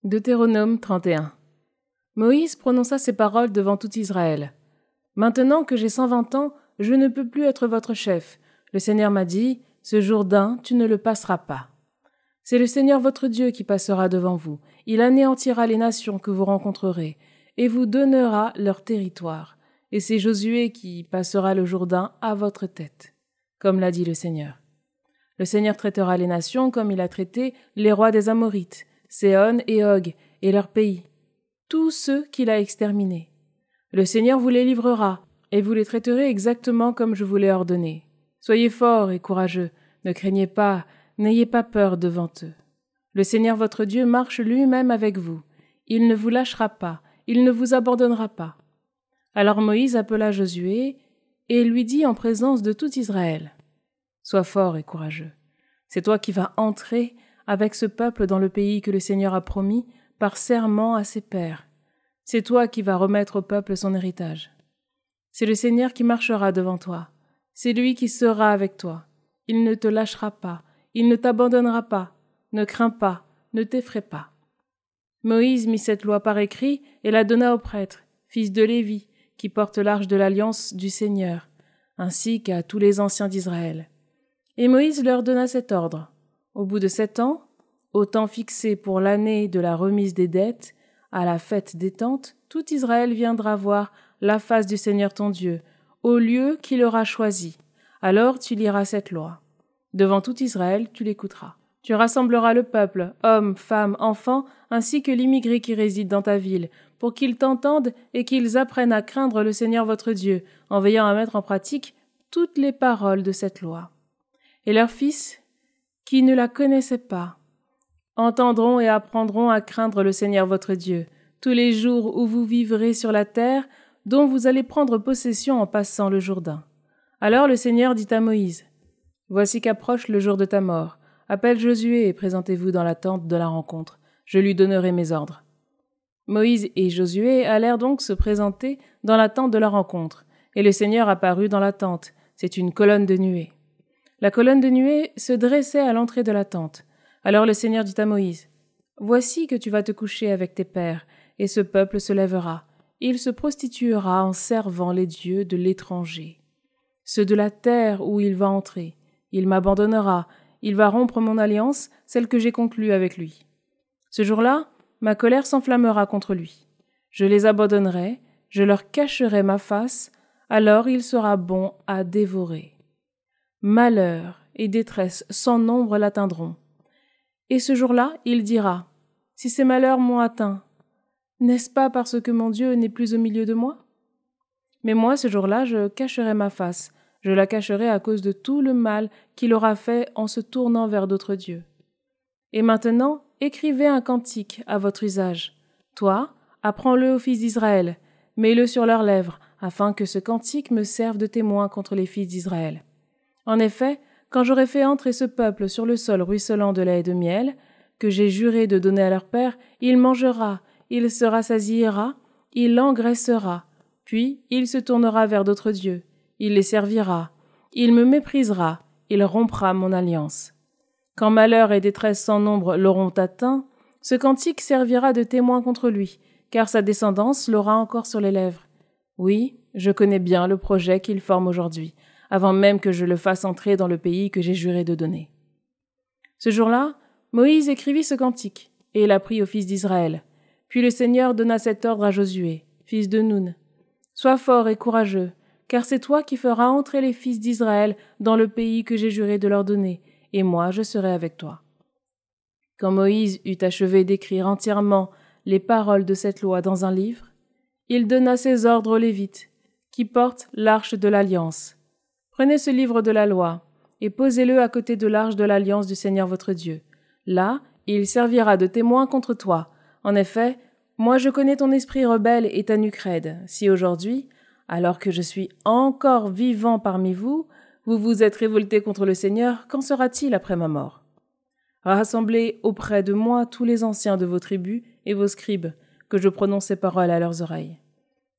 Deutéronome 31. Moïse prononça ces paroles devant tout Israël. « Maintenant que j'ai 120 ans, je ne peux plus être votre chef. Le Seigneur m'a dit, ce Jourdain, tu ne le passeras pas. C'est le Seigneur votre Dieu qui passera devant vous. Il anéantira les nations que vous rencontrerez et vous donnera leur territoire. Et c'est Josué qui passera le Jourdain à votre tête, comme l'a dit le Seigneur. Le Seigneur traitera les nations comme il a traité les rois des Amorites, Séhon et Og, et leurs pays, tous ceux qu'il a exterminés. Le Seigneur vous les livrera, et vous les traiterez exactement comme je vous l'ai ordonné. Soyez forts et courageux, ne craignez pas, n'ayez pas peur devant eux. Le Seigneur votre Dieu marche lui-même avec vous. Il ne vous lâchera pas, il ne vous abandonnera pas. » Alors Moïse appela Josué et lui dit en présence de tout Israël, « Sois fort et courageux. C'est toi qui vas entrer avec ce peuple dans le pays que le Seigneur a promis par serment à ses pères. C'est toi qui vas remettre au peuple son héritage. C'est le Seigneur qui marchera devant toi. C'est lui qui sera avec toi. Il ne te lâchera pas, il ne t'abandonnera pas. Ne crains pas, ne t'effraie pas. » Moïse mit cette loi par écrit et la donna aux prêtres, fils de Lévi, qui portent l'arche de l'alliance du Seigneur, ainsi qu'à tous les anciens d'Israël. Et Moïse leur donna cet ordre. Au bout de 7 ans, au temps fixé pour l'année de la remise des dettes, à la fête des tentes, tout Israël viendra voir la face du Seigneur ton Dieu, au lieu qu'il aura choisi. Alors tu liras cette loi. Devant tout Israël, tu l'écouteras. Tu rassembleras le peuple, hommes, femmes, enfants, ainsi que l'immigré qui réside dans ta ville, pour qu'ils t'entendent et qu'ils apprennent à craindre le Seigneur votre Dieu, en veillant à mettre en pratique toutes les paroles de cette loi. Et leurs fils, qui ne la connaissaient pas, entendront et apprendront à craindre le Seigneur votre Dieu, tous les jours où vous vivrez sur la terre, dont vous allez prendre possession en passant le Jourdain. Alors le Seigneur dit à Moïse, « Voici qu'approche le jour de ta mort. Appelle Josué et présentez-vous dans la tente de la rencontre. Je lui donnerai mes ordres. » Moïse et Josué allèrent donc se présenter dans la tente de la rencontre, et le Seigneur apparut dans la tente. C'est une colonne de nuée. La colonne de nuée se dressait à l'entrée de la tente. Alors le Seigneur dit à Moïse, « Voici que tu vas te coucher avec tes pères, et ce peuple se lèvera. Il se prostituera en servant les dieux de l'étranger, ceux de la terre où il va entrer. Il m'abandonnera, il va rompre mon alliance, celle que j'ai conclue avec lui. Ce jour-là, ma colère s'enflammera contre lui. Je les abandonnerai, je leur cacherai ma face, alors il sera bon à dévorer. Malheur et détresse sans nombre l'atteindront. Et ce jour-là, il dira, « Si ces malheurs m'ont atteint, n'est-ce pas parce que mon Dieu n'est plus au milieu de moi? Mais moi, ce jour-là, je cacherai ma face, je la cacherai à cause de tout le mal qu'il aura fait en se tournant vers d'autres dieux. Et maintenant, écrivez un cantique à votre usage. Toi, apprends-le aux fils d'Israël, mets-le sur leurs lèvres, afin que ce cantique me serve de témoin contre les fils d'Israël. En effet, quand j'aurai fait entrer ce peuple sur le sol ruisselant de lait et de miel, que j'ai juré de donner à leur père, il mangera, il se rassasiera, il engraissera, puis il se tournera vers d'autres dieux, il les servira, il me méprisera, il rompra mon alliance. Quand malheur et détresse sans nombre l'auront atteint, ce cantique servira de témoin contre lui, car sa descendance l'aura encore sur les lèvres. Oui, je connais bien le projet qu'il forme aujourd'hui, avant même que je le fasse entrer dans le pays que j'ai juré de donner. » Ce jour-là, Moïse écrivit ce cantique, et l'apprit aux fils d'Israël. Puis le Seigneur donna cet ordre à Josué, fils de Nun. « Sois fort et courageux, car c'est toi qui feras entrer les fils d'Israël dans le pays que j'ai juré de leur donner, et moi je serai avec toi. » Quand Moïse eut achevé d'écrire entièrement les paroles de cette loi dans un livre, il donna ses ordres aux Lévites, qui portent l'arche de l'Alliance. Prenez ce livre de la loi, et posez-le à côté de l'arche de l'Alliance du Seigneur votre Dieu. Là, il servira de témoin contre toi. En effet, moi je connais ton esprit rebelle et ta nuque raide. Si aujourd'hui, alors que je suis encore vivant parmi vous, vous vous êtes révoltés contre le Seigneur, qu'en sera-t-il après ma mort? Rassemblez auprès de moi tous les anciens de vos tribus et vos scribes, que je prononce ces paroles à leurs oreilles.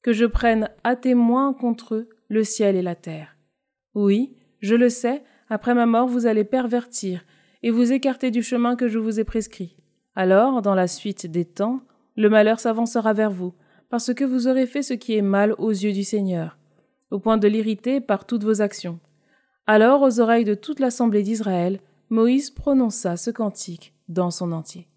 Que je prenne à témoin contre eux le ciel et la terre. Oui, je le sais, après ma mort vous allez pervertir et vous écarter du chemin que je vous ai prescrit. Alors, dans la suite des temps, le malheur s'avancera vers vous, parce que vous aurez fait ce qui est mal aux yeux du Seigneur, au point de l'irriter par toutes vos actions. » Alors, aux oreilles de toute l'assemblée d'Israël, Moïse prononça ce cantique dans son entier.